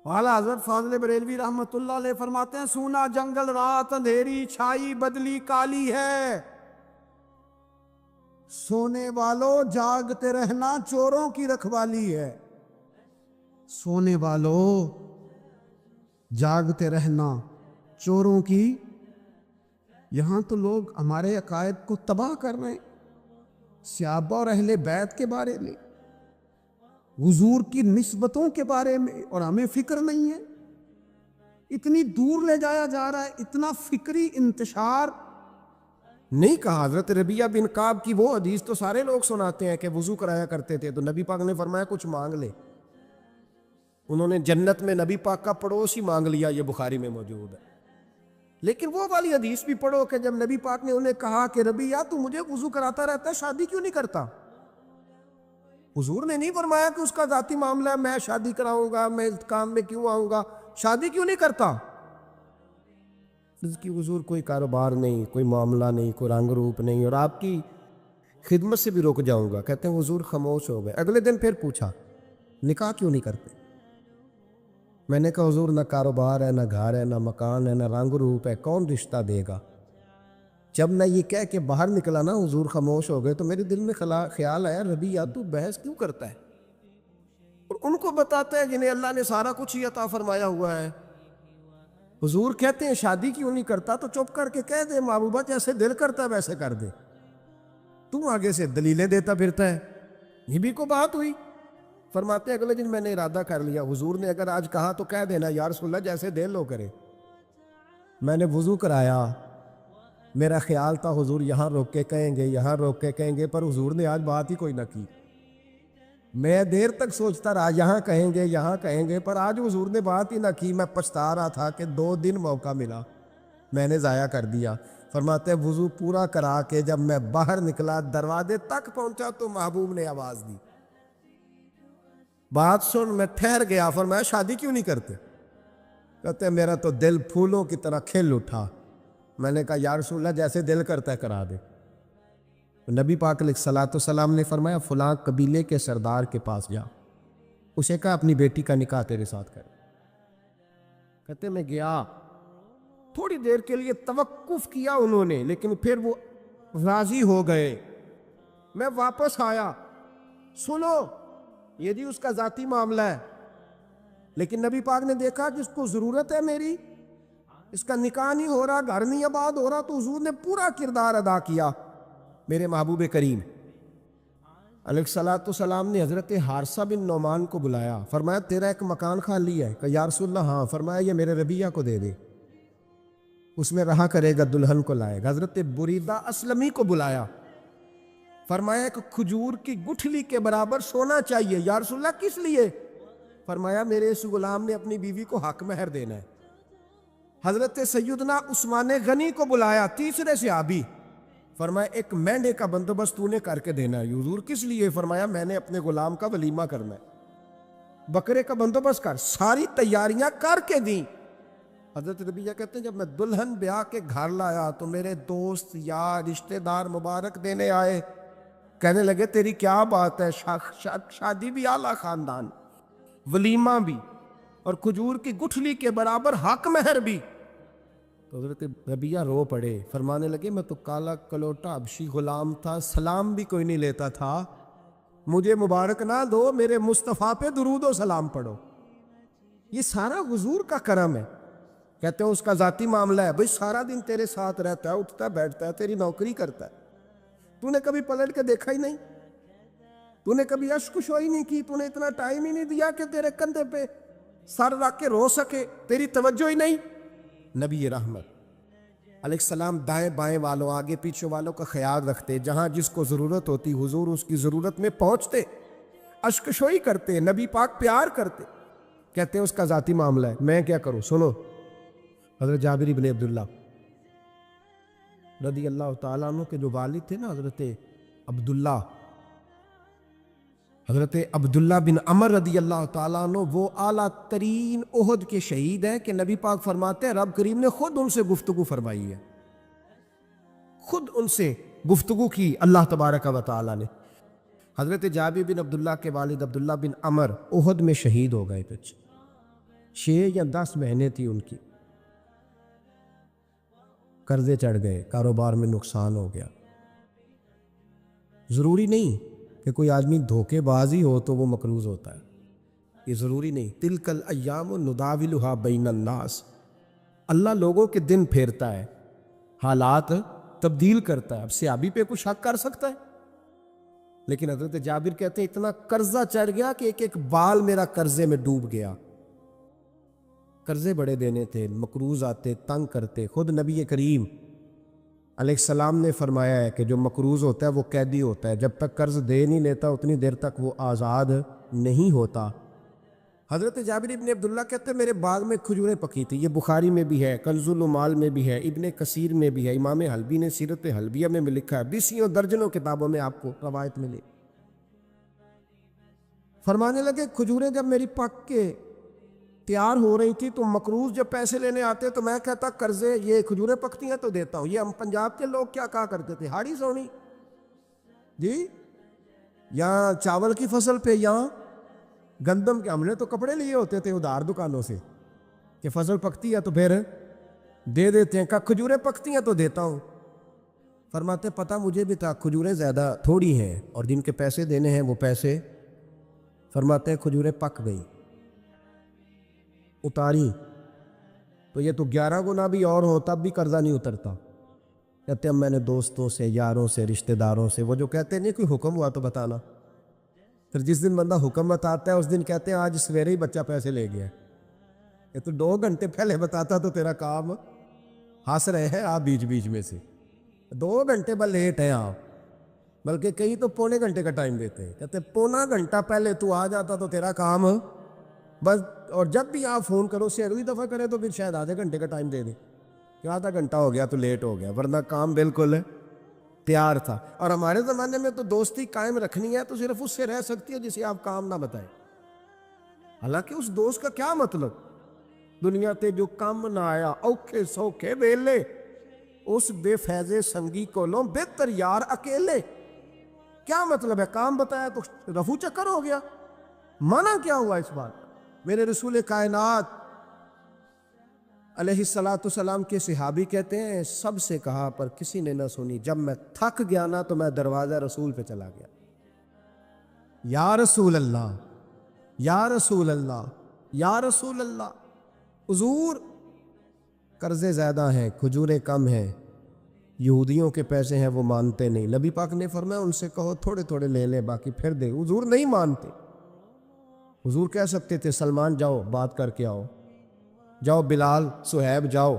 اعلیٰ حضرت فاضل بریلوی رحمۃ اللہ علیہ فرماتے ہیں سونا جنگل رات اندھیری چھائی بدلی کالی ہے، سونے والوں جاگتے رہنا چوروں کی رکھوالی ہے۔ سونے والوں جاگتے رہنا چوروں کی، یہاں تو لوگ ہمارے عقائد کو تباہ کر رہے ہیں، صحابہ اور اہل بیت کے بارے میں، حضور کی نسبتوں کے بارے میں، اور ہمیں فکر نہیں ہے۔ اتنی دور لے جایا جا رہا ہے، اتنا فکری انتشار۔ نہیں کہا حضرت ربیہ بن کعب کی وہ حدیث تو سارے لوگ سناتے ہیں کہ وضو کرایا کرتے تھے، تو نبی پاک نے فرمایا کچھ مانگ لے۔ انہوں نے جنت میں نبی پاک کا پڑوسی مانگ لیا، یہ بخاری میں موجود ہے۔ لیکن وہ والی حدیث بھی پڑھو کہ جب نبی پاک نے انہیں کہا کہ ربیہ تو مجھے وضو کراتا رہتا ہے، شادی کیوں نہیں کرتا؟ حضور نے نہیں فرمایا کہ اس کا ذاتی معاملہ ہے، میں شادی کراؤں گا، میں اس کام میں کیوں آؤں گا، شادی کیوں نہیں کرتا؟ اس کی حضور کوئی کاروبار نہیں، کوئی معاملہ نہیں، کوئی رنگ روپ نہیں، اور آپ کی خدمت سے بھی رک جاؤں گا۔ کہتے ہیں حضور خاموش ہو گئے۔ اگلے دن پھر پوچھا نکاح کیوں نہیں کرتے؟ میں نے کہا حضور نہ کاروبار ہے، نہ گھر ہے، نہ مکان ہے، نہ رنگ روپ ہے، کون رشتہ دے گا؟ جب میں یہ کہہ کے باہر نکلا نا حضور خاموش ہو گئے، تو میرے دل میں خیال آیا ربیہ تو بحث کیوں کرتا ہے؟ اور ان کو بتاتا ہے جنہیں اللہ نے سارا کچھ ہی عطا فرمایا ہوا ہے۔ حضور کہتے ہیں شادی کیوں نہیں کرتا؟ تو چپ کر کے کہہ دے محبوبہ جیسے دل کرتا ہے ویسے کر دے، تو آگے سے دلیلیں دیتا پھرتا ہے۔ یہ بھی کو بات ہوئی۔ فرماتے ہیں اگلے دن میں نے ارادہ کر لیا، حضور نے اگر آج کہا تو کہہ دینا یا رسول اللہ جیسے دل ہو کرے۔ میں نے وضو کرایا، میرا خیال تھا حضور یہاں روک کے کہیں گے، یہاں روک کے کہیں گے، پر حضور نے آج بات ہی کوئی نہ کی۔ میں دیر تک سوچتا رہا یہاں کہیں گے، یہاں کہیں گے، پر آج حضور نے بات ہی نہ کی۔ میں پچھتا رہا تھا کہ 2 دن موقع ملا، میں نے ضائع کر دیا۔ فرماتے ہیں وضو پورا کرا کے جب میں باہر نکلا، دروازے تک پہنچا تو محبوب نے آواز دی، بات سن۔ میں ٹھہر گیا، فرمایا شادی کیوں نہیں کرتے؟ کہتے ہیں میرا تو دل پھولوں کی طرح کھل اٹھا۔ میں نے کہا یا رسول اللہ جیسے دل کرتا ہے کرا دے۔ نبی پاک علیہ الصلوۃ والسلام نے فرمایا فلاں قبیلے کے سردار کے پاس جا، اسے کہا اپنی بیٹی کا نکاح تیرے ساتھ کر۔ کہتے میں گیا، تھوڑی دیر کے لیے توقف کیا انہوں نے، لیکن پھر وہ راضی ہو گئے۔ میں واپس آیا، سنو یہ جی اس کا ذاتی معاملہ ہے، لیکن نبی پاک نے دیکھا کہ اس کو ضرورت ہے میری، اس کا نکاح نہیں ہو رہا، گھر نہیں آباد ہو رہا، تو حضور نے پورا کردار ادا کیا۔ میرے محبوب کریم علیہ الصلوۃ والسلام نے حضرت حارثہ بن نعمان کو بلایا، فرمایا تیرا ایک مکان خالی ہے؟ کہ یا رسول اللہ ہاں۔ فرمایا یہ میرے ربیہ کو دے دے، اس میں رہا کرے گا، دلہن کو لائے گا۔ حضرت بریدہ اسلمی کو بلایا، فرمایا ایک کھجور کی گٹھلی کے برابر سونا چاہیے۔ یا رسول اللہ کس لیے؟ فرمایا میرے اس غلام نے اپنی بیوی کو حق مہر دینا ہے۔ حضرت سیدنا عثمان غنی کو بلایا، تیسرے صحابی، فرمایا ایک مینڈے کا بندوبست تو نے کر کے دینا ہے۔ حضور کس لیے؟ فرمایا میں نے اپنے غلام کا ولیمہ کرنا ہے، بکرے کا بندوبست کر۔ ساری تیاریاں کر کے دیں۔ حضرت ربیہ کہتے ہیں جب میں دلہن بیاہ کے گھر لایا تو میرے دوست یار رشتہ دار مبارک دینے آئے، کہنے لگے تیری کیا بات ہے، شادی بھی اعلیٰ خاندان، ولیمہ بھی، اور کھجور کی گٹھلی کے برابر حق مہر بھی۔ تو حضرت ربیہ رو پڑے، فرمانے لگے میں تو کالا کلوٹا حبشی غلام تھا، سلام بھی کوئی نہیں لیتا تھا، مجھے مبارک نہ دو، میرے مصطفیٰ پہ درود و سلام پڑھو۔ یہ سارا حضور کا کرم ہے۔ کہتے ہیں اس کا ذاتی معاملہ ہے، بھئی سارا دن تیرے ساتھ رہتا ہے، اٹھتا بیٹھتا ہے، تیری نوکری کرتا ہے، تو نے کبھی پلٹ کے دیکھا ہی نہیں، تو نے کبھی اشک شوئی نہیں کی، تو نے اتنا ٹائم ہی نہیں دیا کہ تیرے کندھے پہ سر رکھ کے رو سکے، تیری توجہ ہی نہیں۔ نبی رحمت علیہ السلام دائیں بائیں والوں، آگے پیچھے والوں کا خیال رکھتے، جہاں جس کو ضرورت ہوتی حضور اس کی ضرورت میں پہنچتے، اشک شوئی کرتے، نبی پاک پیار کرتے۔ کہتے ہیں اس کا ذاتی معاملہ ہے، میں کیا کروں؟ سنو حضرت جابر بن عبداللہ رضی اللہ تعالیٰ عنہ کے جو والد تھے نا حضرت عبداللہ بن عمر رضی اللہ تعالیٰ عنہ، وہ اعلیٰ ترین احد کے شہید ہیں کہ نبی پاک فرماتے ہیں رب کریم نے خود ان سے گفتگو فرمائی ہے، خود ان سے گفتگو کی اللہ تبارک و تعالیٰ نے۔ حضرت جابر بن عبداللہ کے والد عبداللہ بن عمر احد میں شہید ہو گئے، 6 یا 10 مہینے تھی ان کی، قرضے چڑھ گئے، کاروبار میں نقصان ہو گیا۔ ضروری نہیں کہ کوئی آدمی دھوکے باز ہی ہو تو وہ مقروض ہوتا ہے، یہ ضروری نہیں۔ تلک الایام نداولھا بین الناس، اللہ لوگوں کے دن پھیرتا ہے، حالات تبدیل کرتا ہے۔ اب صحابی پہ کچھ شک کر سکتا ہے؟ لیکن حضرت جابر کہتے ہیں اتنا قرضہ چڑھ گیا کہ ایک ایک بال میرا قرضے میں ڈوب گیا۔ قرضے بڑے دینے تھے، مقروض آتے، تنگ کرتے۔ خود نبی کریم علیہ السلام نے فرمایا ہے کہ جو مقروض ہوتا ہے وہ قیدی ہوتا ہے، جب تک قرض دے نہیں لیتا اتنی دیر تک وہ آزاد نہیں ہوتا۔ حضرت جابر ابن عبداللہ کہتے ہیں میرے باغ میں کھجوریں پکی تھی، یہ بخاری میں بھی ہے، کنز العمال میں بھی ہے، ابن کثیر میں بھی ہے، امام حلبی نے سیرت حلبیہ میں بھی لکھا ہے، بیسیوں درجنوں کتابوں میں آپ کو روایت ملے۔ فرمانے لگے کھجوریں جب میری پک کے تیار ہو رہی تھی تو مقروض جب پیسے لینے آتے تو میں کہتا قرضے یہ کھجوریں پکتی ہیں تو دیتا ہوں۔ یہ ہم پنجاب کے لوگ کیا کہا کرتے تھے، ہاڑی سونی جی، یہاں چاول کی فصل پہ، یہاں گندم کے، ہم نے تو کپڑے لیے ہوتے تھے ادھار دکانوں سے کہ فصل پکتی ہے تو پھر دے دیتے ہیں، کہ کھجوریں پکتی ہیں تو دیتا ہوں۔ فرماتے پتہ مجھے بھی تھا کھجوریں زیادہ تھوڑی ہیں اور جن کے پیسے دینے ہیں وہ پیسے، فرماتے ہیں کھجوریں پک گئی، اتاری تو یہ تو 11 گنا بھی اور ہو تب بھی قرضہ نہیں اترتا۔ کہتے ہیں میں نے دوستوں سے، یاروں سے، رشتہ داروں سے، وہ جو کہتے ہیں نہیں کوئی حکم ہوا تو بتانا، پھر جس دن بندہ حکم بتاتا ہے اس دن کہتے ہیں آج سویرے ہی بچہ پیسے لے گیا، یہ تو 2 گھنٹے پہلے بتاتا تو تیرا کام، ہنس رہے ہیں آپ بیچ بیچ میں سے، 2 گھنٹے بس لیٹ ہیں آپ، بلکہ کئی تو پونے گھنٹے کا ٹائم دیتے ہیں، کہتے ہیں پونا گھنٹہ پہلے تو آ جاتا تو تیرا کام بس، اور جب بھی آپ فون کرو سے اگلی دفعہ کرے تو پھر شاید آدھے گھنٹے کا ٹائم دے دیں کہ آدھا گھنٹہ ہو گیا تو لیٹ ہو گیا، ورنہ کام بالکل تیار تھا۔ اور ہمارے زمانے میں تو دوستی قائم رکھنی ہے تو صرف اس سے رہ سکتی ہے جسے آپ کام نہ بتائیں، حالانکہ اس دوست کا کیا مطلب، دنیا تے جو کام نہ آیا اوکھے سوکھے ویلے، اس بے فیضے سنگی کولوں بہتر یار اکیلے، کیا مطلب ہے؟ کام بتایا تو رفو چکر ہو گیا، مانا کیا ہوا اس بات؟ میرے رسول کائنات علیہ السلام کے صحابی کہتے ہیں سب سے کہا پر کسی نے نہ سنی، جب میں تھک گیا نا تو میں دروازہ رسول پہ چلا گیا، یا رسول اللہ، یا رسول اللہ، یا رسول اللہ، حضور قرضے زیادہ ہیں، کھجوریں کم ہیں، یہودیوں کے پیسے ہیں وہ مانتے نہیں، نبی پاک نے فرمایا ان سے کہو تھوڑے تھوڑے لے لیں باقی پھر دے، حضور نہیں مانتے۔ حضور کہہ سکتے تھے سلمان جاؤ بات کر کے آؤ، جاؤ بلال، صہیب جاؤ،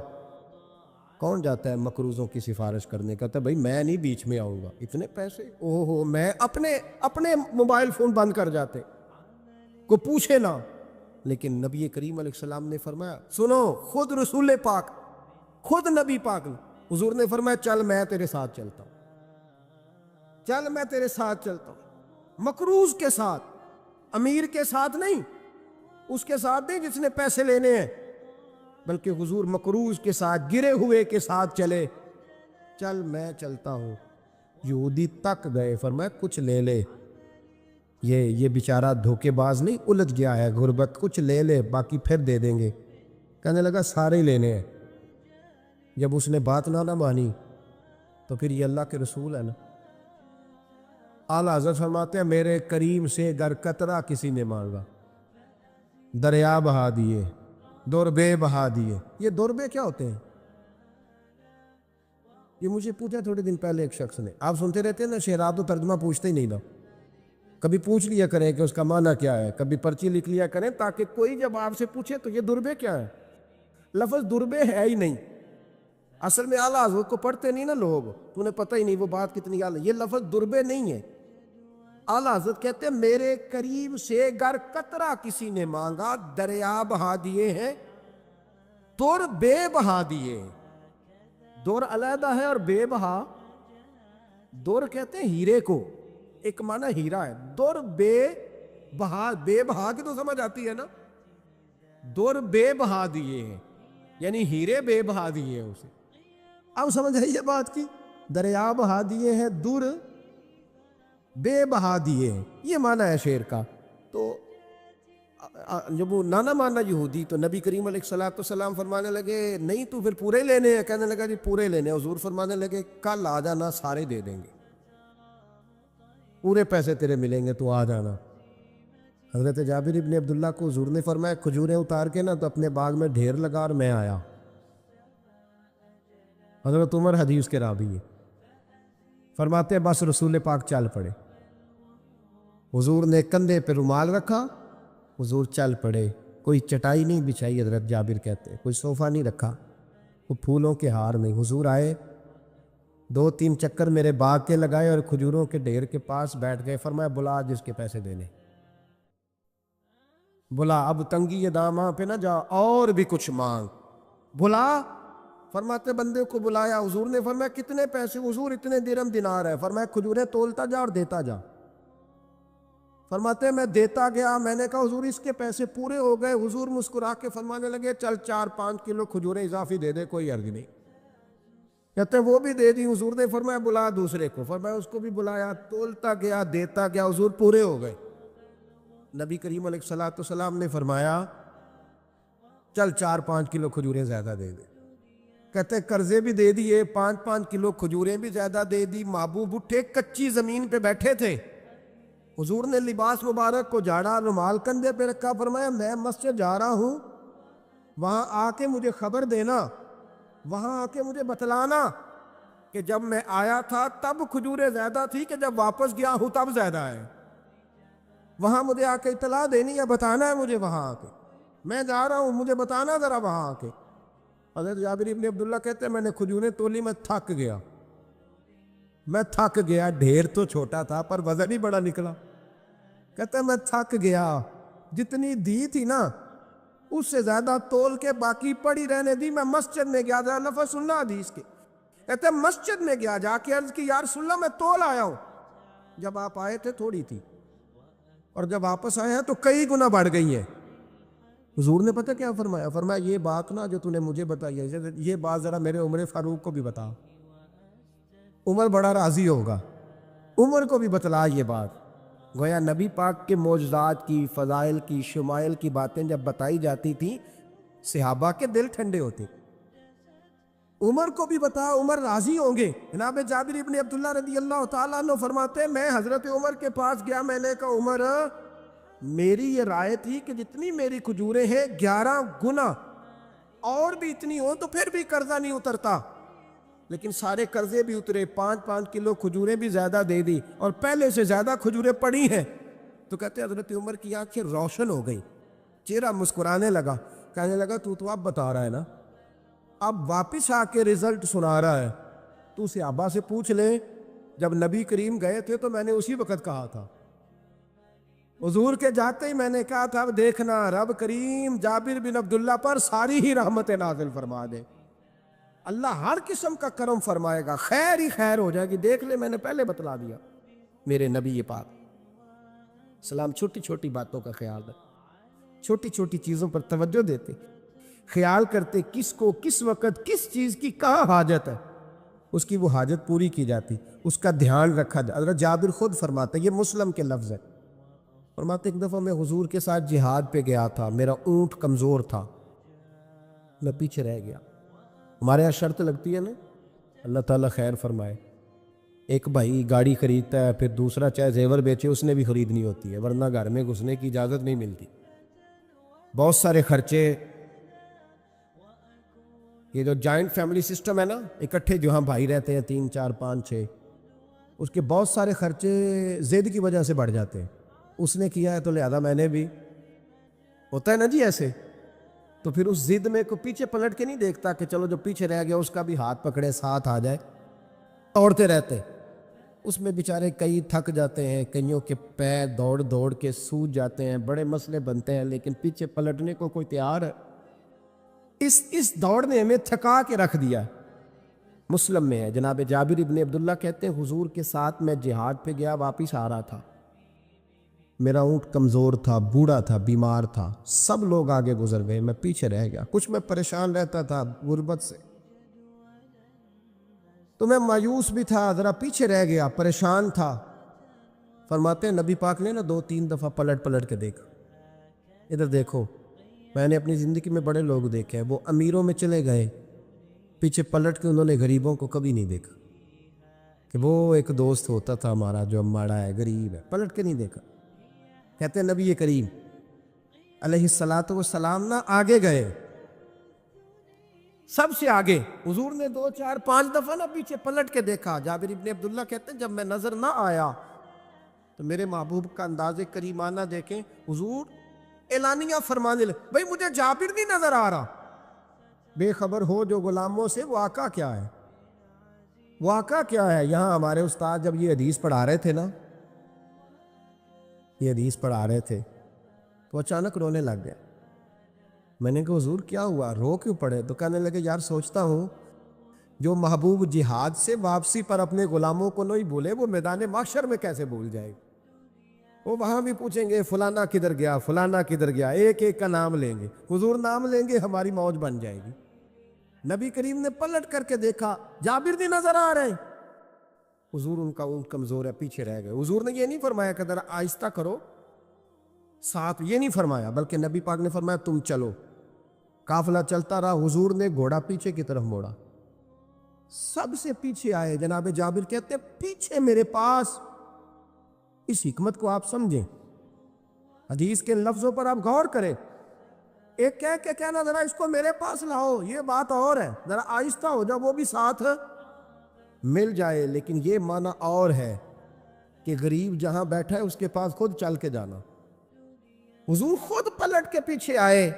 کون جاتا ہے مقروضوں کی سفارش کرنے؟ کہتا ہے بھائی میں نہیں بیچ میں آؤں گا، اتنے پیسے اوہ ہو، میں اپنے موبائل فون بند کر جاتے، کوئی پوچھے نہ۔ لیکن نبی کریم علیہ السلام نے فرمایا سنو، خود رسول پاک، خود نبی پاک نے، حضور نے فرمایا چل میں تیرے ساتھ چلتا ہوں، چل میں تیرے ساتھ چلتا ہوں، مقروض کے ساتھ، امیر کے ساتھ نہیں، اس کے ساتھ نہیں جس نے پیسے لینے ہیں، بلکہ حضور مقروض کے ساتھ، گرے ہوئے کے ساتھ چلے، چل میں چلتا ہوں۔ یہودی تک گئے، فرمایا کچھ لے لے، یہ بیچارہ دھوکے باز نہیں الجھ گیا ہے، غربت، کچھ لے لے باقی پھر دے دیں گے۔ کہنے لگا سارے ہی لینے ہیں۔ جب اس نے بات نہ مانی تو پھر یہ اللہ کے رسول ہے نا۔ اعلیٰ حضرت فرماتے ہیں میرے کریم سے گر قطرہ کسی نے مانگا، دریا بہا دیے، دوربے بہا دیے۔ یہ دوربے کیا ہوتے ہیں؟ یہ مجھے پوچھا تھوڑے دن پہلے ایک شخص نے، آپ سنتے رہتے ہیں نا شعرات تو ترجمہ پوچھتے ہی نہیں نا، کبھی پوچھ لیا کریں کہ اس کا معنی کیا ہے، کبھی پرچی لکھ لیا کریں تاکہ کوئی جب آپ سے پوچھے تو یہ دوربے کیا ہے، لفظ دوربے ہے ہی نہیں، اصل میں اعلیٰ حضرت کو پڑھتے نہیں نا لوگ، تو انہیں پتہ ہی نہیں وہ بات کتنی اعلیٰ، یہ لفظ دوربے نہیں ہے۔ اعلیٰ حضرت کہتے ہیں میرے قریب سے گر قطرہ کسی نے مانگا، دریا بہا دیے ہیں، دور بے بہا دیے۔ دور علیحدہ ہے اور بے بہا، دور کہتے ہیں ہیرے کو، ایک معنی ہیرا ہے، دور بے بہا، بے بہا کی تو سمجھ آتی ہے نا، دور بے بہا دیے ہیں یعنی ہیرے بے بہا دیے ہیں اسے۔ اب سمجھ آئی یہ بات کی، دریا بہا دیے ہیں، دور بے بہا دیے ہیں، یہ معنی ہے شعر کا۔ تو جب وہ نانا مانا یہودی، تو نبی کریم علیہ الصلوۃ والسلام فرمانے لگے نہیں تو پھر پورے لینے ہیں؟ کہنے لگا جی پورے لینے ہیں۔ حضور فرمانے لگے کل آ جانا، سارے دے دیں گے، پورے پیسے تیرے ملیں گے، تو آ جانا۔ حضرت جابر ابن عبداللہ کو حضور نے فرمایا کھجوریں اتار کے نا تو اپنے باغ میں ڈھیر لگا اور میں آیا۔ حضرت عمر حدیث کے راوی ہے، فرماتے ہیں بس رسول پاک چل پڑے۔ حضور نے کندھے پہ رومال رکھا، حضور چل پڑے۔ کوئی چٹائی نہیں بچھائی، حضرت جابر کہتے ہیں، کوئی صوفہ نہیں رکھا، وہ پھولوں کے ہار نہیں۔ حضور آئے، 2-3 چکر میرے باغ کے لگائے اور کھجوروں کے ڈھیر کے پاس بیٹھ گئے۔ فرمایا بلا جس کے پیسے دینے، بلا، اب تنگی یہ داماں پہ نہ جا، اور بھی کچھ مانگ، بلا۔ فرماتے بندے کو بلایا، حضور نے فرمایا کتنے پیسے؟ حضور اتنے درہم دینار ہے۔ فرمایا کھجوریں تولتا جا اور دیتا جا۔ فرماتے میں دیتا گیا، میں نے کہا حضور اس کے پیسے پورے ہو گئے۔ حضور مسکرا کے فرمانے لگے چل 4-5 کلو کھجوریں اضافی دے دے، کوئی عرض نہیں۔ کہتے وہ بھی دے دی۔ حضور نے فرمایا بلا دوسرے کو۔ فرمایا اس کو بھی بلایا، تولتا گیا، دیتا گیا، حضور پورے ہو گئے۔ نبی کریم علیہ الصلوۃ والسلام نے فرمایا چل 4-5 کلو کھجوریں زیادہ دے دے۔ کہتے قرضے بھی دے دیے، 5-5 کلو کھجوریں بھی زیادہ دے دی۔ محبوب اٹھے، کچی زمین پہ بیٹھے تھے، حضور نے لباس مبارک کو جھاڑا، رومال کندھے پہ رکھا، فرمایا میں مسجد جا رہا ہوں، وہاں آ کے مجھے خبر دینا، وہاں آ کے مجھے بتلانا کہ جب میں آیا تھا تب کھجوریں زیادہ تھی کہ جب واپس گیا ہوں تب زیادہ ہے۔ وہاں مجھے آ کے اطلاع دینی ہے، بتانا ہے مجھے، وہاں آ کے میں جا رہا ہوں، مجھے بتانا ذرا وہاں آ کے۔ حضرت جابر ابن عبداللہ کہتے ہیں میں نے کھجوریں تولی، میں تھک گیا، میں تھک گیا۔ ڈھیر تو چھوٹا تھا پر وزن ہی بڑا نکلا۔ کہتے ہیں میں تھک گیا، جتنی دی تھی نا اس سے زیادہ تول کے باقی پڑی رہنے دی۔ میں مسجد میں گیا، ذرا لفظ سننا حدیث کے، کہتے ہیں مسجد میں گیا، جا کے عرض کی یا رسول اللہ میں تول آیا ہوں، جب آپ آئے تھے تھوڑی تھی اور جب واپس آئے ہیں تو کئی گنا بڑھ گئی ہیں۔ حضور نے پتہ کیا فرمایا؟ فرمایا یہ بات نا جو تو نے مجھے بتائی ہے، یہ بات ذرا میرے عمر فاروق کو بھی بتا، عمر بڑا راضی ہوگا، عمر کو بھی بتلا یہ بات۔ گویا نبی پاک کے معجزات کی، فضائل کی، شمائل کی باتیں جب بتائی جاتی تھیں صحابہ کے دل ٹھنڈے ہوتے۔ عمر کو بھی بتا، عمر راضی ہوں گے۔ جناب جابر ابن عبداللہ رضی اللہ تعالیٰ عنہ فرماتے ہیں میں حضرت عمر کے پاس گیا، میں نے کہا عمر میری یہ رائے تھی کہ جتنی میری کھجوریں ہیں 11 گنا اور بھی اتنی ہو تو پھر بھی قرضہ نہیں اترتا، لیکن سارے قرضے بھی اترے، 5-5 کلو کھجوریں بھی زیادہ دے دی اور پہلے سے زیادہ کھجوریں پڑی ہیں۔ تو کہتے ہیں حضرت عمر کی آنکھیں روشن ہو گئی، چہرہ مسکرانے لگا، کہنے لگا تو اب بتا رہا ہے نا، اب واپس آ کے رزلٹ سنا رہا ہے، تو صحابہ سے پوچھ لے جب نبی کریم گئے تھے تو میں نے اسی وقت کہا تھا، حضور کے جاتے ہی میں نے کہا تھا اب دیکھنا رب کریم جابر بن عبداللہ پر ساری ہی رحمت نازل فرما دے، اللہ ہر قسم کا کرم فرمائے گا، خیر ہی خیر ہو جائے گی، دیکھ لے میں نے پہلے بتلا دیا۔ میرے نبی پاک سلام چھوٹی چھوٹی باتوں کا خیال رکھ، چھوٹی چھوٹی چیزوں پر توجہ دیتے، خیال کرتے کس کو کس وقت کس چیز کی کہاں حاجت ہے، اس کی وہ حاجت پوری کی جاتی، اس کا دھیان رکھا جاتا۔ حضرت جابر خود فرماتے، یہ مسلم کے لفظ ہے، فرماتے ایک دفعہ میں حضور کے ساتھ جہاد پہ گیا تھا، میرا اونٹ کمزور تھا، میں پیچھے رہ گیا۔ ہمارے یہاں شرط لگتی ہے نا، اللہ تعالیٰ خیر فرمائے، ایک بھائی گاڑی خریدتا ہے پھر دوسرا چاہے زیور بیچے اس نے بھی خریدنی ہوتی ہے، ورنہ گھر میں گھسنے کی اجازت نہیں ملتی، بہت سارے خرچے۔ یہ جو جوائنٹ فیملی سسٹم ہے نا، اکٹھے جو ہاں بھائی رہتے ہیں 3 4 5 6، اس کے بہت سارے خرچے ضد کی وجہ سے بڑھ جاتے ہیں، اس نے کیا ہے تو لہذا میں نے بھی، ہوتا ہے نا جی ایسے، تو پھر اس ضد میں کوئی پیچھے پلٹ کے نہیں دیکھتا کہ چلو جو پیچھے رہ گیا اس کا بھی ہاتھ پکڑے ساتھ آ جائے، دوڑتے رہتے، اس میں بیچارے کئی تھک جاتے ہیں، کئیوں کے پیر دوڑ دوڑ کے سوج جاتے ہیں، بڑے مسئلے بنتے ہیں، لیکن پیچھے پلٹنے کو کوئی تیار ہے؟ اس دوڑ نے ہمیں تھکا کے رکھ دیا۔ مسلم میں ہے، جناب جابر ابن عبداللہ کہتے ہیں حضور کے ساتھ میں جہاد پہ گیا، واپس آ رہا تھا، میرا اونٹ کمزور تھا، بوڑھا تھا، بیمار تھا، سب لوگ آگے گزر گئے، میں پیچھے رہ گیا، کچھ میں پریشان رہتا تھا غربت سے، تو میں مایوس بھی تھا، ذرا پیچھے رہ گیا، پریشان تھا۔ فرماتے ہیں نبی پاک نے نا 2-3 دفعہ پلٹ پلٹ کے دیکھا، ادھر دیکھو، میں نے اپنی زندگی میں بڑے لوگ دیکھے ہیں، وہ امیروں میں چلے گئے، پیچھے پلٹ کے انہوں نے غریبوں کو کبھی نہیں دیکھا کہ وہ ایک دوست ہوتا تھا ہمارا جو ماڑا ہے، غریب ہے، پلٹ کے نہیں دیکھا۔ کہتے ہیں نبی کریم علیہ الصلاۃ والسلام نا آگے گئے، سب سے آگے۔ حضور نے 2 4 5 دفعہ نا پیچھے پلٹ کے دیکھا۔ جابر ابن عبداللہ کہتے ہیں جب میں نظر نہ آیا تو میرے محبوب کا انداز کریمانہ دیکھیں، حضور اعلانیہ فرمانے لگے، بھئی مجھے جابر نہیں نظر آ رہا۔ بے خبر ہو جو غلاموں سے، واقعہ کیا ہے؟ واقعہ کیا ہے؟ یہاں ہمارے استاد جب یہ حدیث پڑھا رہے تھے نا، یہ حدیث پڑھا رہے تھے تو اچانک رونے لگ گئے۔ میں نے کہا حضور کیا ہوا، رو کیوں پڑے؟ تو کہنے لگے یار سوچتا ہوں جو محبوب جہاد سے واپسی پر اپنے غلاموں کو نہیں بھولے، وہ میدان محشر میں کیسے بھول جائے؟ وہ وہاں بھی پوچھیں گے فلانا کدھر گیا، فلانا کدھر گیا، ایک ایک کا نام لیں گے۔ حضور نام لیں گے ہماری موج بن جائے گی۔ نبی کریم نے پلٹ کر کے دیکھا، جابر نہیں نظر آ رہے۔ حضور ان کا اونٹ کمزور ہے، پیچھے رہ گئے۔ حضور نے یہ نہیں فرمایا کہ ذرا آہستہ کرو ساتھ، یہ نہیں فرمایا، بلکہ نبی پاک نے فرمایا تم چلو۔ قافلہ چلتا رہا، حضور نے گھوڑا پیچھے کی طرف موڑا، سب سے پیچھے آئے۔ جناب جابر کہتے ہیں پیچھے میرے پاس۔ اس حکمت کو آپ سمجھیں، حدیث کے لفظوں پر آپ غور کریں۔ ایک کہہ کے کہنا ذرا اس کو میرے پاس لاؤ، یہ بات اور ہے، ذرا آہستہ ہو جا، وہ بھی ساتھ مل جائے۔ لیکن یہ معنی اور ہے کہ غریب جہاں بیٹھا ہے اس کے پاس خود چل کے جانا۔ حضور خود پلٹ کے پیچھے آئے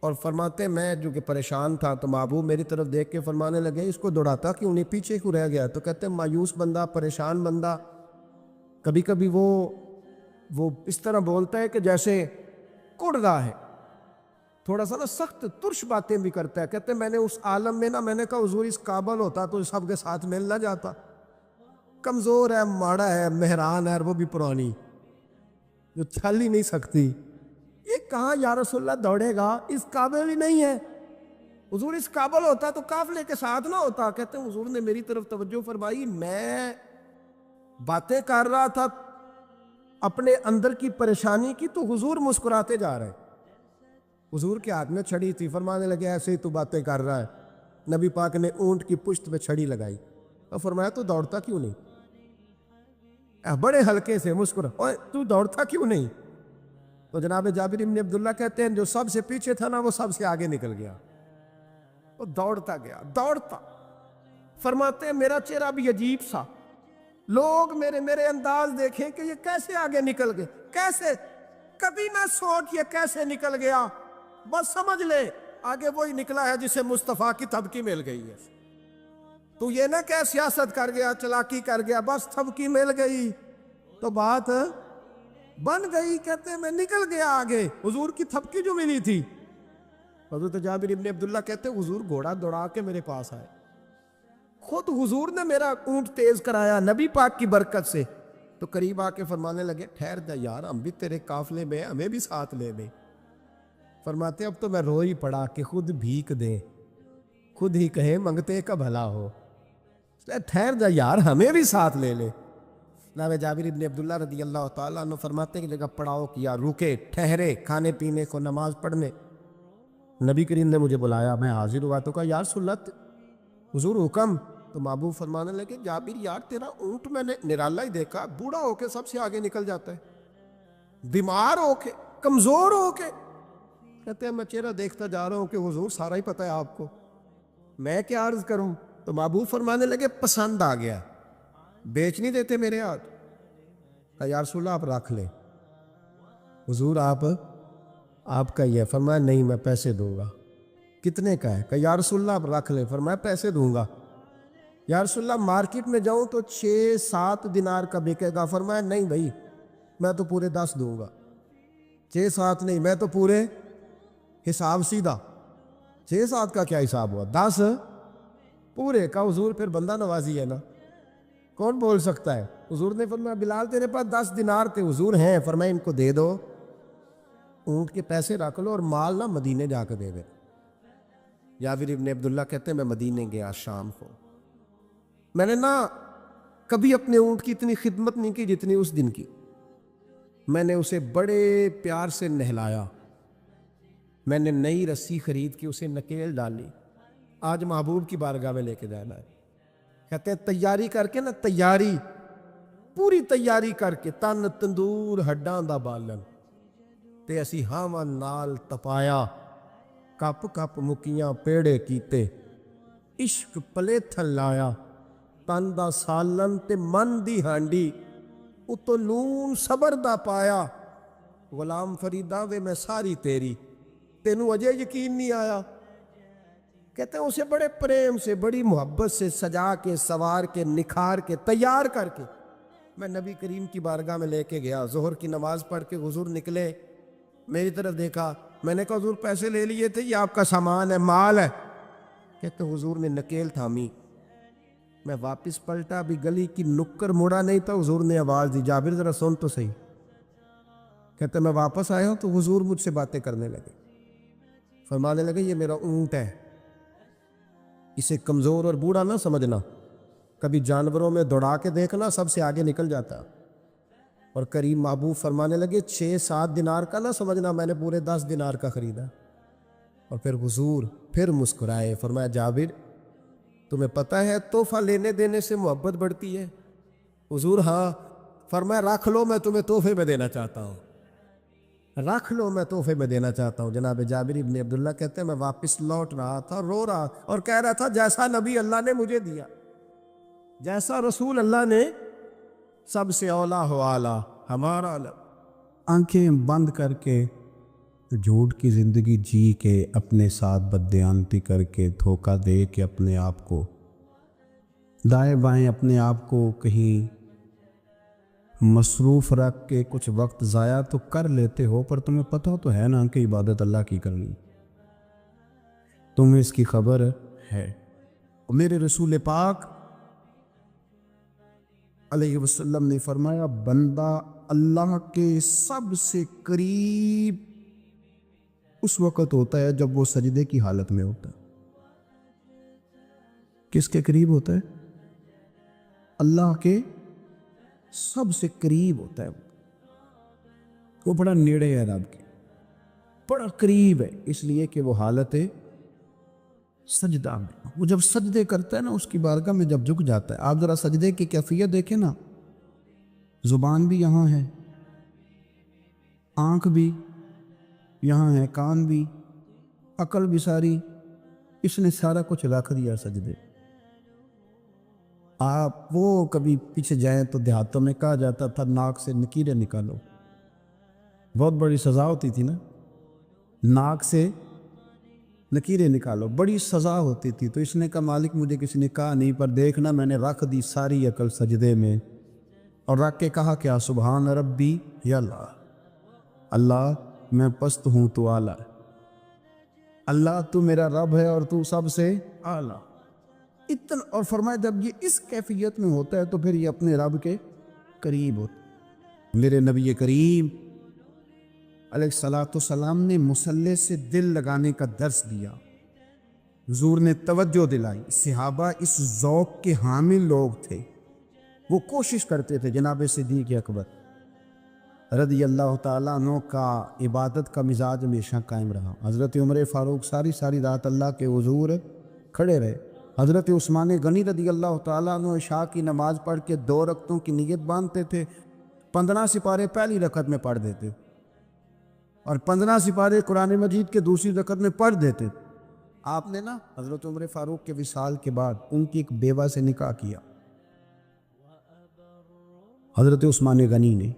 اور فرماتے میں جو کہ پریشان تھا تو محبوب میری طرف دیکھ کے فرمانے لگے اس کو دوڑاتا کیوں نہیں، پیچھے کیوں رہ گیا؟ تو کہتے ہیں مایوس بندہ، پریشان بندہ کبھی کبھی وہ اس طرح بولتا ہے کہ جیسے کڑ رہا ہے، تھوڑا سا نا سخت ترش باتیں بھی کرتا ہے۔ کہتے ہیں میں نے اس عالم میں نا، میں نے کہا حضور اس قابل ہوتا تو سب کے ساتھ مل نہ جاتا، کمزور ہے، ماڑا ہے، مہران ہے، وہ بھی پرانی جو چل ہی نہیں سکتی، یہ کہاں یا رسول اللہ دوڑے گا، اس قابل ہی نہیں ہے۔ حضور اس قابل ہوتا تو قافلے کے ساتھ نہ ہوتا۔ کہتے ہیں حضور نے میری طرف توجہ فرمائی، میں باتیں کر رہا تھا اپنے اندر کی پریشانی کی تو حضور مسکراتے جا رہے۔ حضور کے ہاتھ میں چھڑی تھی، فرمانے لگے ایسے ہی تو باتیں کر رہا ہے۔ نبی پاک نے اونٹ کی پشت پہ چھڑی لگائی اور فرمایا تو دوڑتا کیوں نہیں؟ بڑے ہلکے سے مسکرا، اوے تو دوڑتا کیوں نہیں؟ تو جناب جابر ابن عبداللہ کہتے ہیں جو سب سے پیچھے تھا نا وہ سب سے آگے نکل گیا، وہ دوڑتا گیا، دوڑتا۔ فرماتے ہیں میرا چہرہ بھی عجیب سا، لوگ میرے انداز دیکھیں کہ یہ کیسے آگے نکل گئے، کیسے، کبھی نہ سوچ یہ کیسے نکل گیا، بس سمجھ لے آگے وہی نکلا ہے جسے مصطفیٰ کی تھبکی مل گئی ہے۔ تو یہ نہ کہ سیاست کر گیا، چلاکی کر گیا، بس تھبکی مل گئی تو بات بن گئی۔ کہتے ہیں میں نکل گیا آگے، حضور کی تھبکی جو ملی تھی۔ حضرت جابر ابن عبداللہ کہتے ہیں حضور گھوڑا دوڑا کے میرے پاس آئے، خود حضور نے میرا اونٹ تیز کرایا نبی پاک کی برکت سے۔ تو قریب آ کے فرمانے لگے ٹھہر جا یار، ہم بھی تیرے قافلے میں، ہمیں بھی ساتھ لے لے۔ فرماتے اب تو میں رو ہی پڑا کہ خود بھیک دے، خود ہی کہے منگتے کا بھلا ہو، ٹھہر جا یار ہمیں بھی ساتھ لے لے۔ جناب جابر ابن عبداللہ رضی اللہ تعالیٰ عنہ فرماتے کہ جگہ پڑاؤ کیا، رکے، ٹھہرے کھانے پینے کو، نماز پڑھنے۔ نبی کریم نے مجھے بلایا، میں حاضر ہوا تو کہا یا رسول اللہ حضور حکم؟ تو محبوب فرمانے لگے جابر یار تیرا اونٹ میں نے نرالا ہی دیکھا، بوڑھا ہو کے سب سے آگے نکل جاتا ہے، بیمار ہو کے، کمزور ہو کے۔ کہتے ہیں میں چہرہ دیکھتا جا رہا ہوں کہ حضور سارا ہی پتہ ہے آپ کو، میں کیا عرض کروں؟ تو محبوب فرمانے لگے پسند آ گیا، بیچ نہیں دیتے میرے ہاتھ؟ کہا یا رسول اللہ آپ رکھ لیں۔ حضور آپ کا یہ؟ فرمایا نہیں میں پیسے دوں گا۔ کتنے کا ہے؟ کہا یا رسول اللہ آپ رکھ لیں۔ فرمایا پیسے دوں گا۔ یا رسول اللہ مارکیٹ میں جاؤں تو 6-7 دینار کا بکے گا۔ فرمایا نہیں بھائی میں تو پورے 10 دوں گا۔ 6-7 نہیں، میں تو پورے، حساب سیدھا، 6-7 کا کیا حساب ہوا، 10 پورے کا۔ حضور پھر بندہ نوازی ہے نا، کون بول سکتا ہے؟ حضور نے فرمایا بلال تیرے پاس 10 دینار تھے؟ حضور ہیں۔ فرمایا ان کو دے دو، اونٹ کے پیسے رکھ لو اور مال نہ مدینے جا کے دے دے۔ جابر ابن عبداللہ کہتے ہیں میں مدینے گیا شام کو، میں نے نا کبھی اپنے اونٹ کی اتنی خدمت نہیں کی جتنی اس دن کی۔ میں نے اسے بڑے پیار سے نہلایا، میں نے نئی رسی خرید کے اسے نکیل ڈالی، آج محبوب کی بارگاہ میں لے کے جانا ہے۔ کہتے ہیں تیاری کر کے نا، تیاری پوری تیاری کر کے، تن تندور ہڈاں دا بالن تے اسی ہاواں نال تپایا، کپ کپ مکیاں پیڑے کیتے، عشق پلیتھن لایا، تن دا سالن تے من دی ہانڈی، اتو نون صبر دا پایا، غلام فریدا وے میں ساری تیری، تینوں اجے یقین نہیں آیا۔ کہتے ہیں اسے بڑے پریم سے، بڑی محبت سے سجا کے، سوار کے، نکھار کے، تیار کر کے میں نبی کریم کی بارگاہ میں لے کے گیا۔ ظہر کی نماز پڑھ کے حضور نکلے، میری طرف دیکھا، میں نے کہا حضور پیسے لے لیے تھے، یہ آپ کا سامان ہے، مال ہے؟ کہتے حضور نے نکیل تھامی، میں واپس پلٹا، ابھی گلی کی نکر مڑا نہیں تھا، حضور نے آواز دی، جابر ذرا سن تو صحیح۔ کہتے میں واپس آیا ہوں تو حضور مجھ سے باتیں کرنے لگے، فرمانے لگے یہ میرا اونٹ ہے، اسے کمزور اور بوڑھا نہ سمجھنا، کبھی جانوروں میں دوڑا کے دیکھنا، سب سے آگے نکل جاتا۔ اور کریم محبوب فرمانے لگے 6-7 دینار کا نہ سمجھنا، میں نے پورے 10 دینار کا خریدا۔ اور پھر حضور پھر مسکرائے، فرمایا جابر تمہیں پتہ ہے تحفہ لینے دینے سے محبت بڑھتی ہے؟ حضور ہاں۔ فرمایا رکھ لو، میں تمہیں تحفے میں دینا چاہتا ہوں، رکھ لو، میں تحفے میں دینا چاہتا ہوں۔ جناب جابر ابن عبداللہ کہتے ہیں میں واپس لوٹ رہا تھا، رو رہا اور کہہ رہا تھا جیسا نبی اللہ نے مجھے دیا، جیسا رسول اللہ نے، سب سے اولا ہو اعلیٰ ہمارا علم۔ آنکھیں بند کر کے جھوٹ کی زندگی جی کے، اپنے ساتھ بددیانتی کر کے، دھوکہ دے کے، اپنے آپ کو دائیں بائیں، اپنے آپ کو کہیں مصروف رکھ کے کچھ وقت ضائع تو کر لیتے ہو، پر تمہیں پتہ تو ہے نا کہ عبادت اللہ کی کرنی، تمہیں اس کی خبر ہے۔ میرے رسول پاک علیہ وسلم نے فرمایا بندہ اللہ کے سب سے قریب اس وقت ہوتا ہے جب وہ سجدے کی حالت میں ہوتا ہے۔ کس کے قریب ہوتا ہے؟ اللہ کے سب سے قریب ہوتا ہے، وہ بڑا نیڑے ہے رب کے، بڑا قریب ہے، اس لیے کہ وہ حالت سجدہ میں، وہ جب سجدے کرتا ہے نا، اس کی بارگاہ میں جب جھک جاتا ہے۔ آپ ذرا سجدے کی کیفیت دیکھیں نا، زبان بھی یہاں ہے، آنکھ بھی یہاں ہے، کان بھی، عقل بھی ساری، اس نے سارا کچھ رکھ دیا سجدے۔ آپ وہ کبھی پیچھے جائیں تو دیہاتوں میں کہا جاتا تھا ناک سے نکیریں نکالو، بہت بڑی سزا ہوتی تھی نا، ناک سے نکیریں نکالو، بڑی سزا ہوتی تھی۔ تو اس نے کہا مالک مجھے کسی نے کہا نہیں، پر دیکھنا میں نے رکھ دی ساری عقل سجدے میں، اور رکھ کے کہا کیا سبحان ربی یا اللہ، اللہ میں پست ہوں تو اعلیٰ، اللہ تو میرا رب ہے اور تو سب سے اعلیٰ اتنا۔ اور فرمایا جب یہ اس کیفیت میں ہوتا ہے تو پھر یہ اپنے رب کے قریب ہوتا ہے۔ میرے نبی کریم علیہ السلام نے مصلی سے دل لگانے کا درس دیا، حضور نے توجہ دلائی، صحابہ اس ذوق کے حامل لوگ تھے، وہ کوشش کرتے تھے۔ جناب صدیق اکبر رضی اللہ تعالیٰ عنہ کا عبادت کا مزاج ہمیشہ قائم رہا۔ حضرت عمر فاروق ساری رات اللہ کے حضور کھڑے رہے۔ حضرت عثمان غنی رضی اللہ تعالیٰ عنہ عشاء کی نماز پڑھ کے 2 رکعتوں کی نیت باندھتے تھے، 15 سپارے پہلی رکعت میں پڑھ دیتے اور 15 سپارے قرآن مجید کے دوسری رکعت میں پڑھ دیتے۔ آپ نے نا حضرت عمر فاروق کے وصال کے بعد ان کی ایک بیوہ سے نکاح کیا، حضرت عثمان غنی نے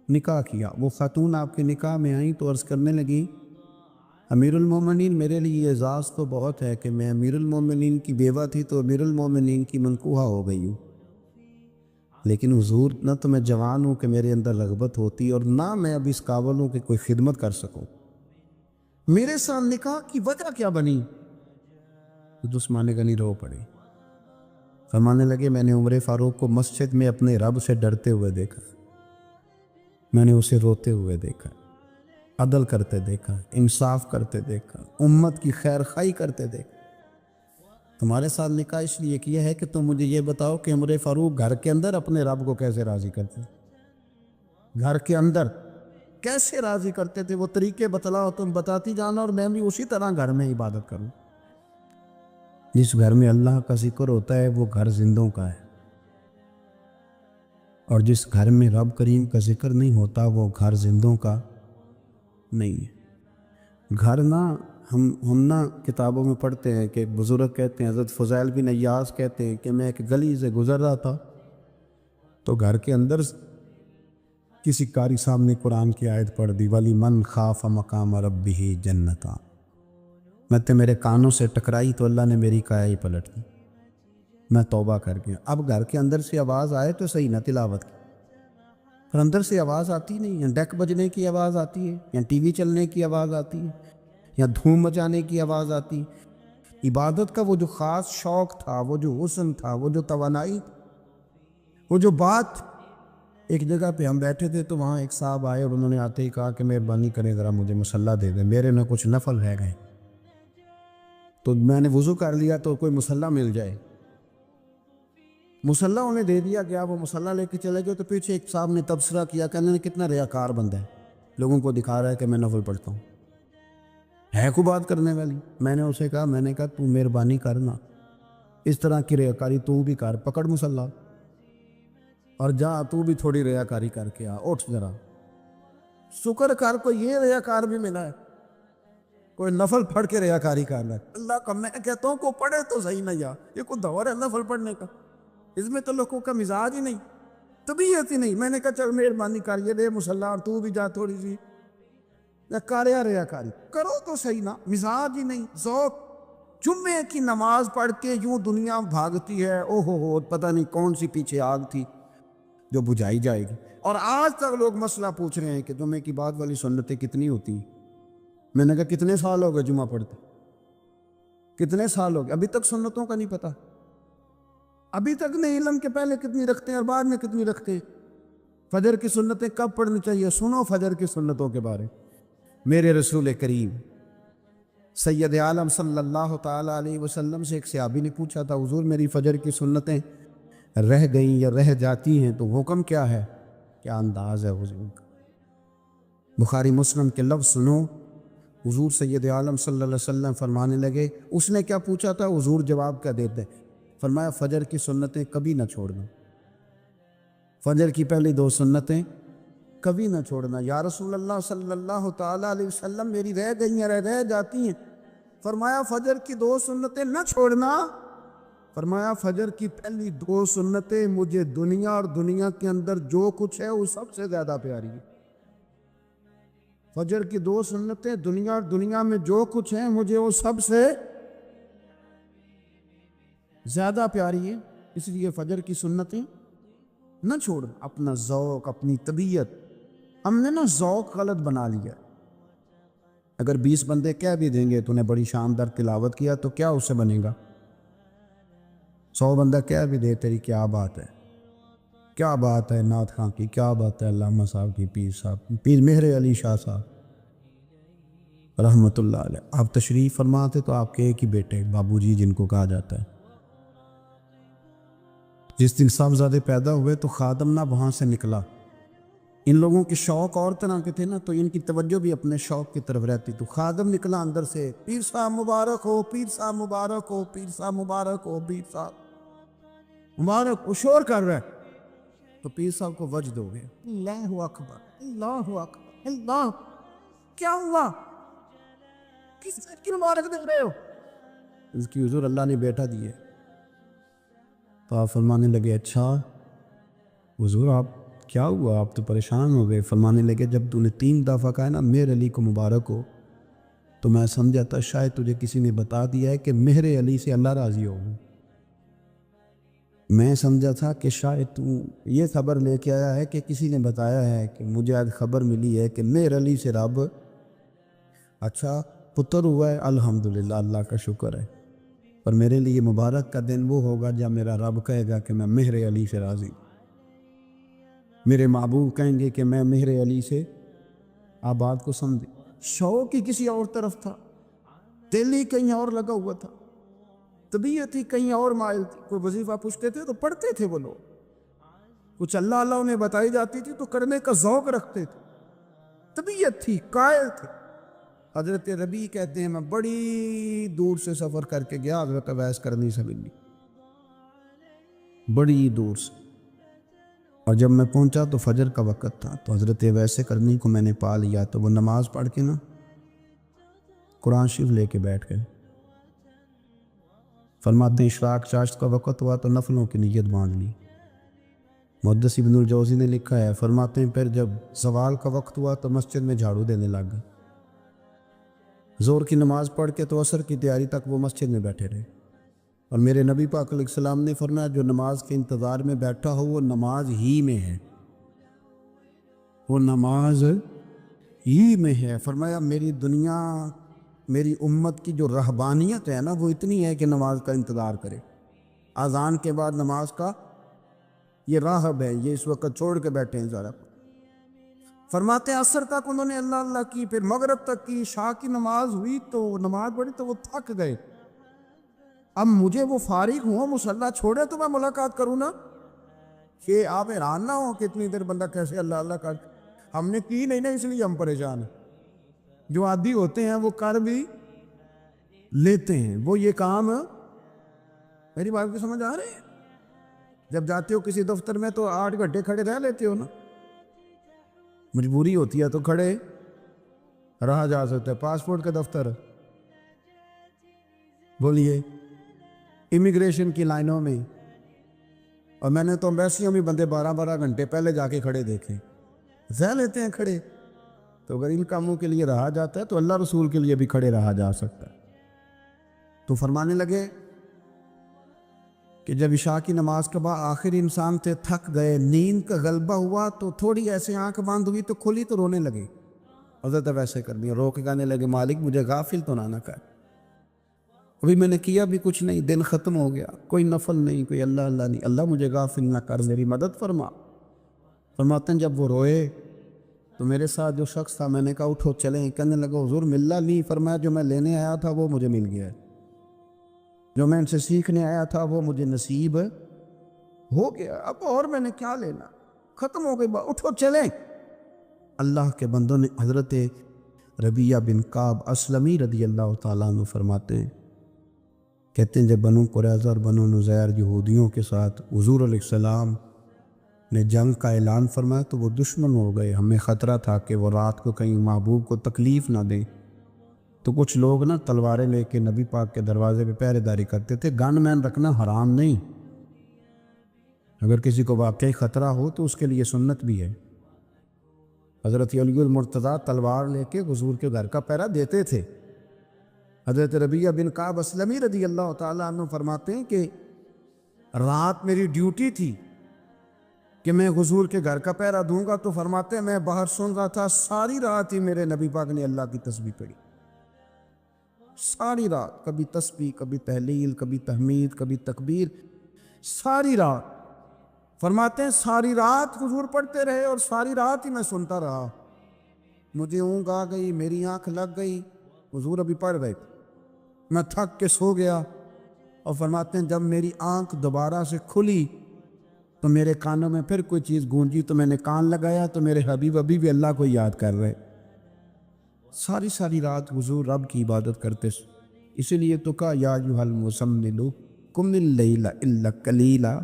نکاح کیا۔ وہ خاتون آپ کے نکاح میں آئیں تو عرض کرنے لگی امیر المومنین میرے لیے اعزاز تو بہت ہے کہ میں امیر المومنین کی بیوہ تھی تو امیر المومنین کی منکوحہ ہو گئی ہوں، لیکن حضور نہ تو میں جوان ہوں کہ میرے اندر رغبت ہوتی اور نہ میں اب اس قابل ہوں کہ کوئی خدمت کر سکوں، میرے ساتھ نکاح کی وجہ کیا بنی؟ تو عثمان غنی رو پڑے، فرمانے لگے میں نے عمر فاروق کو مسجد میں اپنے رب سے ڈرتے ہوئے دیکھا، میں نے اسے روتے ہوئے دیکھا، عدل کرتے دیکھا، انصاف کرتے دیکھا، امت کی خیر خواہی کرتے دیکھا۔ تمہارے ساتھ نکاح اس لیے کیا ہے کہ تم مجھے یہ بتاؤ کہ عمر فاروق گھر کے اندر اپنے رب کو کیسے راضی کرتے، گھر کے اندر کیسے راضی کرتے تھے، وہ طریقے بتلاؤ، تم بتاتی جانا اور میں بھی اسی طرح گھر میں عبادت کروں۔ جس گھر میں اللہ کا ذکر ہوتا ہے وہ گھر زندوں کا ہے، اور جس گھر میں رب کریم کا ذکر نہیں ہوتا وہ گھر زندوں کا نہیں ہے۔ گھر نا ہم نا کتابوں میں پڑھتے ہیں کہ بزرگ کہتے ہیں، حضرت فضیل بن عیاض کہتے ہیں کہ میں ایک گلی سے گزر رہا تھا تو گھر کے اندر کسی قاری صاحب نے قرآن کی آیت پڑھ دی، وَلِمَنْ خَافَ مَقَامَ رَبِّهِ جَنَّتَانِ۔ میں تو میرے کانوں سے ٹکرائی تو اللہ نے میری کایا ہی پلٹ دی، میں توبہ کر گیا۔ اب گھر کے اندر سے آواز آئے تو صحیح نہ تلاوت کی، پر اندر سے آواز آتی نہیں ہے، ڈیک بجنے کی آواز آتی ہے، یا ٹی وی چلنے کی آواز آتی ہے، یا دھوم مچانے کی آواز آتی ہے۔ عبادت کا وہ جو خاص شوق تھا، وہ جو حسن تھا، وہ جو توانائی، وہ جو بات۔ ایک جگہ پہ ہم بیٹھے تھے تو وہاں ایک صاحب آئے اور انہوں نے آتے ہی کہا کہ مہربانی کریں ذرا مجھے مصلی دے دیں، میرے نہ کچھ نفل رہ گئے۔ تو میں نے وضو کر لیا تو کوئی مصلی مل جائے، مصلی انہیں دے دیا گیا، وہ مصلی لے کے چلے گئے۔ تو پیچھے ایک صاحب نے تبصرہ کیا کہ انہوں نے کتنا ریاکار بندہ ہے، لوگوں کو دکھا رہا ہے کہ میں نفل پڑھتا ہوں، ہے کو بات کرنے والی۔ میں نے اسے کہا، میں نے کہا تو مہربانی کرنا، اس طرح کی ریاکاری تو بھی کر، پکڑ مصلی اور جا تو بھی تھوڑی ریاکاری کر کے آ، اٹھ ذرا، شکر کر کوئی یہ ریاکار بھی ملا ہے، کوئی نفل پڑھ کے ریاکاری کر رہا ہے۔ اللہ کا میں کہتا ہوں کو پڑھے تو صحیح نہ، یا یہ کوئی دور ہے نفل پڑھنے کا؟ اس میں تو لوگوں کا مزاج ہی نہیں، طبیعت ہی نہیں۔ میں نے کہا چل مہربانی کر یہ دے مصلی اور تو بھی جا تھوڑی سی کاریا ریاکاری کرو تو صحیح نا، مزاج ہی نہیں، ذوق۔ جمعے کی نماز پڑھ کے یوں دنیا بھاگتی ہے، او ہو پتہ نہیں کون سی پیچھے آگ تھی جو بجھائی جائے گی۔ اور آج تک لوگ مسئلہ پوچھ رہے ہیں کہ جمعے کی بعد والی سنتیں کتنی ہوتی ہیں۔ میں نے کہا کتنے سال ہو گئے جمعہ پڑھتے، کتنے سال ہو گئے، ابھی تک سنتوں کا نہیں پتہ، ابھی تک نہیں علم کے پہلے کتنی رکھتے ہیں اور بعد میں کتنی رکھتے ہیں۔ فجر کی سنتیں کب پڑھنی چاہیے؟ سنو فجر کی سنتوں کے بارے۔ میرے رسول کریم سید عالم صلی اللہ تعالیٰ علیہ وسلم سے ایک صحابی نے پوچھا تھا، حضور میری فجر کی سنتیں رہ گئیں یا رہ جاتی ہیں تو حکم کیا ہے؟ کیا انداز ہے حضور کا، بخاری مسلم کے لفظ سنو۔ حضور سید عالم صلی اللہ علیہ وسلم فرمانے لگے، اس نے کیا پوچھا تھا؟ حضور جواب کیا دیتے؟ فرمایا فجر کی سنتیں کبھی نہ چھوڑنا، فجر کی پہلی 2 سنتیں کبھی نہ چھوڑنا۔ یا رسول اللہ صلی اللہ تعالیٰ علیہ وسلم میری رہ گئی ہیں، رہ جاتی ہیں۔ فرمایا فجر کی 2 سنتیں نہ چھوڑنا، فرمایا فجر کی پہلی 2 سنتیں مجھے دنیا اور دنیا کے اندر جو کچھ ہے وہ سب سے زیادہ پیاری ہے۔ فجر کی 2 سنتیں دنیا اور دنیا میں جو کچھ ہے مجھے وہ سب سے زیادہ پیاری ہے، اس لیے فجر کی سنتیں نہ چھوڑ۔ اپنا ذوق، اپنی طبیعت، ہم نے نا ذوق غلط بنا لیا۔ اگر 20 بندے کہہ بھی دیں گے تو نے بڑی شاندار تلاوت کیا تو کیا اس سے بنے گا؟ 100 بندہ کہہ بھی دے تیری کیا بات ہے، کیا بات ہے نعت خاں کی، کیا بات ہے علامہ صاحب کی، پیر صاحب، پیر مہر علی شاہ صاحب رحمۃ اللہ علیہ۔ آپ تشریف فرماتے تو آپ کے ایک ہی بیٹے بابو جی جن کو کہا جاتا ہے، جس دن صاحبزادے پیدا ہوئے تو خادم نہ وہاں سے نکلا۔ ان لوگوں کے شوق اور طرح کے تھے نا، تو ان کی توجہ بھی اپنے شوق کی طرف رہتی۔ تو خادم نکلا اندر سے، پیر صاحب مبارک ہو، پیر صاحب مبارک ہو، پیر صاحب مبارک ہو، پیر صاحب مبارک ہو، شور کر رہا ہے۔ تو پیر صاحب کو وجد ہو گیا، اللہ اکبر، اللہ اکبر، اللہ، کیا ہوا؟ کس کی مبارک دے رہے ہو؟ اس کی حضور اللہ نے بیٹا دیے۔ تو آپ فرمانے لگے اچھا حضور آپ کیا ہوا، آپ تو پریشان ہو گئے۔ فرمانے لگے جب تو نے 3 دفعہ کہا نا مہر علی کو مبارک ہو تو میں سمجھا تھا شاید تجھے کسی نے بتا دیا ہے کہ مہر علی سے اللہ راضی ہو۔ میں سمجھا تھا کہ شاید تو یہ خبر لے کے آیا ہے کہ کسی نے بتایا ہے کہ مجھے آج خبر ملی ہے کہ مہر علی سے رب اچھا پتر ہوا ہے، الحمدللہ اللہ کا شکر ہے۔ پر میرے لیے مبارک کا دن وہ ہوگا جب میرا رب کہے گا کہ میں مہر علی سے راضی، میرے محبوب کہیں گے کہ میں مہر علی سے۔ آپ بات کو سمجھے، شوق ہی کسی اور طرف تھا، دل ہی کہیں اور لگا ہوا تھا، طبیعت ہی کہیں اور مائل تھی۔ کوئی وظیفہ پوچھتے تھے تو پڑھتے تھے وہ لوگ، کچھ اللہ اللہ انہیں بتائی جاتی تھی تو کرنے کا ذوق رکھتے تھے، طبیعت تھی، قائل تھے۔ حضرت ربیع کہتے ہیں میں بڑی دور سے سفر کر کے گیا حضرت اویس کرنی سے ملنی، بڑی دور سے، اور جب میں پہنچا تو فجر کا وقت تھا، تو حضرت اویس کرنی کو میں نے پا لیا، تو وہ نماز پڑھ کے نا قرآن شریف لے کے بیٹھ گئے۔ فرماتے ہیں اشراق چاشت کا وقت ہوا تو نفلوں کی نیت باندھ لی۔ محدث ابن الجوزی نے لکھا ہے، فرماتے ہیں پھر جب زوال کا وقت ہوا تو مسجد میں جھاڑو دینے لگ گئے۔ ظہر کی نماز پڑھ کے تو عصر کی تیاری تک وہ مسجد میں بیٹھے رہے، اور میرے نبی پاک علیہ السلام نے فرمایا جو نماز کے انتظار میں بیٹھا ہو وہ نماز ہی میں ہے، وہ نماز ہی میں ہے۔ فرمایا میری دنیا، میری امت کی جو رہبانیت ہے نا وہ اتنی ہے کہ نماز کا انتظار کرے، اذان کے بعد نماز کا یہ راہب ہے، یہ اس وقت چھوڑ کے بیٹھے ہیں ذرا۔ فرماتے ہیں عصر تک انہوں نے اللہ اللہ کی، پھر مغرب تک کی، عشاء کی نماز ہوئی تو نماز پڑھی تو وہ تھک گئے۔ اب مجھے وہ فارغ ہوں مصلی چھوڑے تو میں ملاقات کروں نا، کہ آپ حیران نہ ہو کہ اتنی دیر بندہ کیسے اللہ اللہ کر، ہم نے کی نہیں نا اس لیے ہم پریشان ہیں۔ جو عادی ہوتے ہیں وہ کر بھی لیتے ہیں، وہ یہ کام، میری بات کو سمجھ آ رہے ہیں؟ جب جاتے ہو کسی دفتر میں تو 8 گھنٹے کھڑے رہ لیتے ہو نا، مجبوری ہوتی ہے تو کھڑے رہا جا سکتا ہے۔ پاسپورٹ کا دفتر، بولیے امیگریشن کی لائنوں میں، اور میں نے تو ایمبیسیوں میں بندے 12 گھنٹے پہلے جا کے کھڑے دیکھے، رہ لیتے ہیں کھڑے۔ تو اگر ان کاموں کے لیے رہا جاتا ہے تو اللہ رسول کے لیے بھی کھڑے رہا جا سکتا ہے۔ تو فرمانے لگے کہ جب عشاء کی نماز کے بعد آخر انسان تھے، تھک گئے، نیند کا غلبہ ہوا تو تھوڑی ایسے آنکھ بند ہوئی تو کھلی تو رونے لگے۔ حضرت ویسے کر دیا، رو کے کہنے لگے مالک مجھے غافل تو نہ کر، ابھی میں نے کیا بھی کچھ نہیں، دن ختم ہو گیا، کوئی نفل نہیں، کوئی اللہ اللہ نہیں، اللہ مجھے غافل نہ کر، میری مدد فرما۔ فرماتے ہیں جب وہ روئے تو میرے ساتھ جو شخص تھا میں نے کہا اٹھو چلیں، کہنے لگا حضور ملا نہیں، فرمایا جو میں لینے آیا تھا وہ مجھے مل گیا ہے، جو میں ان سے سیکھنے آیا تھا وہ مجھے نصیب ہو گیا، اب اور میں نے کیا لینا، ختم ہو گئی بات، اٹھو چلیں۔ اللہ کے بندوں نے، حضرت ربیعہ بن کعب اسلمی رضی اللہ تعالیٰ عنہ فرماتے ہیں، کہتے ہیں جب بنو قریظہ اور بنو نذیر یہودیوں کے ساتھ حضور علیہ السلام نے جنگ کا اعلان فرمایا تو وہ دشمن ہو گئے، ہمیں خطرہ تھا کہ وہ رات کو کہیں محبوب کو تکلیف نہ دیں، تو کچھ لوگ نا تلواریں لے کے نبی پاک کے دروازے پہ پہرے داری کرتے تھے۔ گن مین رکھنا حرام نہیں، اگر کسی کو واقعی خطرہ ہو تو اس کے لیے سنت بھی ہے۔ حضرت علی المرتضیٰ تلوار لے کے حضور کے گھر کا پہرا دیتے تھے۔ حضرت ربیعہ بن کعب اسلمی رضی اللہ تعالیٰ عنہ فرماتے ہیں کہ رات میری ڈیوٹی تھی کہ میں حضور کے گھر کا پہرا دوں گا، تو فرماتے ہیں میں باہر سن رہا تھا، ساری رات ہی میرے نبی پاک نے اللہ کی تسبیح پڑھی، ساری رات، کبھی تسبیح، کبھی تہلیل، کبھی تحمید، کبھی تکبیر، ساری رات۔ فرماتے ہیں ساری رات حضور پڑھتے رہے اور ساری رات ہی میں سنتا رہا، مجھے اونگ آ گئی، میری آنکھ لگ گئی، حضور ابھی پڑھ رہے تھے، میں تھک کے سو گیا، اور فرماتے ہیں جب میری آنکھ دوبارہ سے کھلی تو میرے کانوں میں پھر کوئی چیز گونجی، تو میں نے کان لگایا تو میرے حبیب ابھی بھی اللہ کو یاد کر رہے۔ ساری رات حضور رب کی عبادت کرتے، اسی لیے تو کہا یا ایھا المزمل قم اللیل الا قلیلا،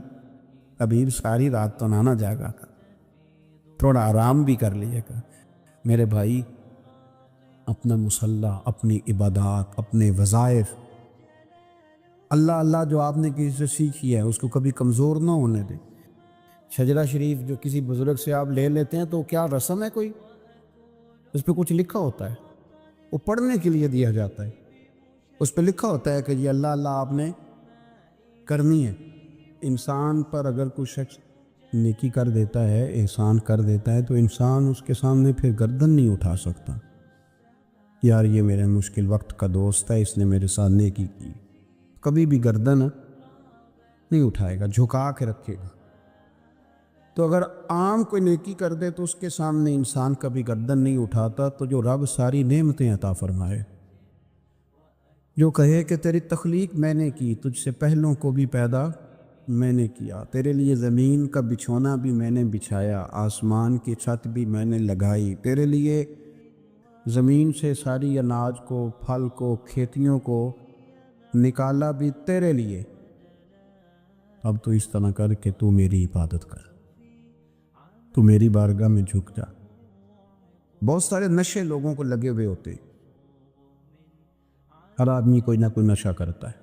حبیب ساری رات تو نہ جاگا تھا، تھوڑا آرام بھی کر لیے گا۔ میرے بھائی اپنا مصلی، اپنی عبادات، اپنے وظائف، اللہ اللہ جو آپ نے کسی سے سیکھی ہے اس کو کبھی کمزور نہ ہونے دیں۔ شجرہ شریف جو کسی بزرگ سے آپ لے لیتے ہیں تو کیا رسم ہے کوئی؟ اس پہ کچھ لکھا ہوتا ہے، وہ پڑھنے کے لیے دیا جاتا ہے، اس پہ لکھا ہوتا ہے کہ یہ اللہ اللہ آپ نے کرنی ہے۔ انسان پر اگر کوئی شخص نیکی کر دیتا ہے، احسان کر دیتا ہے، تو انسان اس کے سامنے پھر گردن نہیں اٹھا سکتا، یار یہ میرے مشکل وقت کا دوست ہے، اس نے میرے ساتھ نیکی کی، کبھی بھی گردن نہیں اٹھائے گا، جھکا کے رکھے گا۔ تو اگر عام کوئی نیکی کر دے تو اس کے سامنے انسان کبھی گردن نہیں اٹھاتا، تو جو رب ساری نعمتیں عطا فرمائے، جو کہے کہ تیری تخلیق میں نے کی، تجھ سے پہلوں کو بھی پیدا میں نے کیا، تیرے لیے زمین کا بچھونا بھی میں نے بچھایا، آسمان کی چھت بھی میں نے لگائی، تیرے لیے زمین سے ساری اناج کو، پھل کو، کھیتیوں کو نکالا بھی تیرے لیے۔ اب تو اس طرح کر کہ تو میری عبادت کر، تو میری بارگاہ میں جھک جا۔ بہت سارے نشے لوگوں کو لگے ہوئے ہوتے ہیں، ہر آدمی کوئی نہ کوئی نشہ کرتا ہے،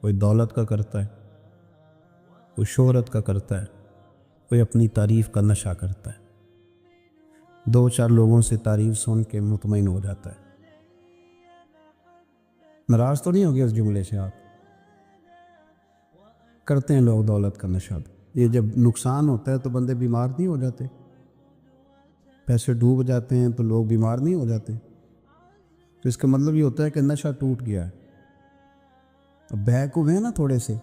کوئی دولت کا کرتا ہے، کوئی شہرت کا کرتا ہے، کوئی اپنی تعریف کا نشہ کرتا ہے، دو چار لوگوں سے تعریف سن کے مطمئن ہو جاتا ہے۔ ناراض تو نہیں ہو گیا اس جملے سے؟ آپ کرتے ہیں لوگ دولت کا نشہ بھی، یہ جب نقصان ہوتا ہے تو بندے بیمار نہیں ہو جاتے؟ پیسے ڈوب جاتے ہیں تو لوگ بیمار نہیں ہو جاتے؟ تو اس کا مطلب یہ ہوتا ہے کہ نشہ ٹوٹ گیا ہے۔ اب بہک ہوئے ہیں نا تھوڑے سے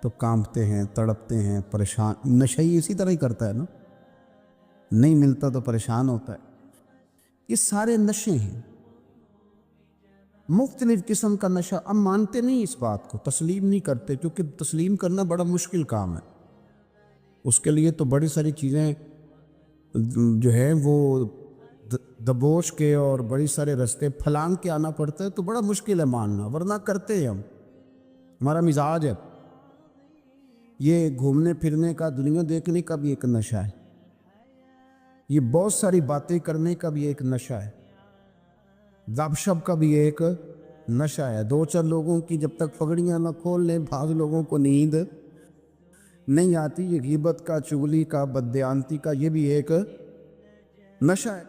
تو کانپتے ہیں، تڑپتے ہیں، پریشان۔ نشئی اسی طرح ہی کرتا ہے نا، نہیں ملتا تو پریشان ہوتا ہے۔ یہ سارے نشے ہیں، مختلف قسم کا نشہ۔ اب مانتے نہیں اس بات کو، تسلیم نہیں کرتے، کیونکہ تسلیم کرنا بڑا مشکل کام ہے۔ اس کے لیے تو بڑی ساری چیزیں جو ہے وہ دبوچ کے اور بڑی سارے رستے پھلانگ کے آنا پڑتا ہے، تو بڑا مشکل ہے ماننا، ورنہ کرتے ہیں ہم، ہمارا مزاج ہے۔ یہ گھومنے پھرنے کا، دنیا دیکھنے کا بھی ایک نشہ ہے، یہ بہت ساری باتیں کرنے کا بھی ایک نشہ ہے، گپ شپ کا بھی ایک نشہ ہے۔ دو چار لوگوں کی جب تک پگڑیاں نہ کھول لیں، بعض لوگوں کو نیند نہیں آتی۔ یہ غیبت کا، چغلی کا، بددیانتی کا، یہ بھی ایک نشہ ہے۔